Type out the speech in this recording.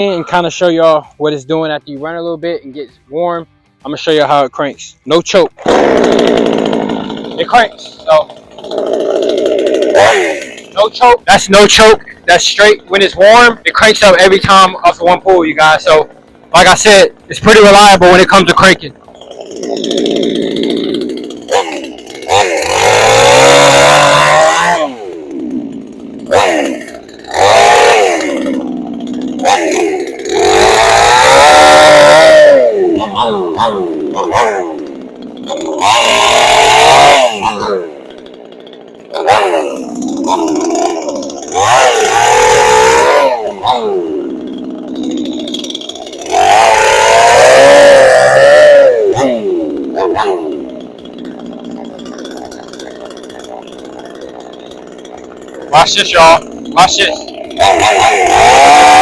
and kind of show y'all what it's doing after you run a little bit and gets warm. I'm gonna show you how it cranks. No choke. It cranks. So no choke. That's no choke. That's straight. When it's warm, it cranks up every time off the one pull, you guys. So like I said, it's pretty reliable when it comes to cranking. Watch this, y'all. Watch this.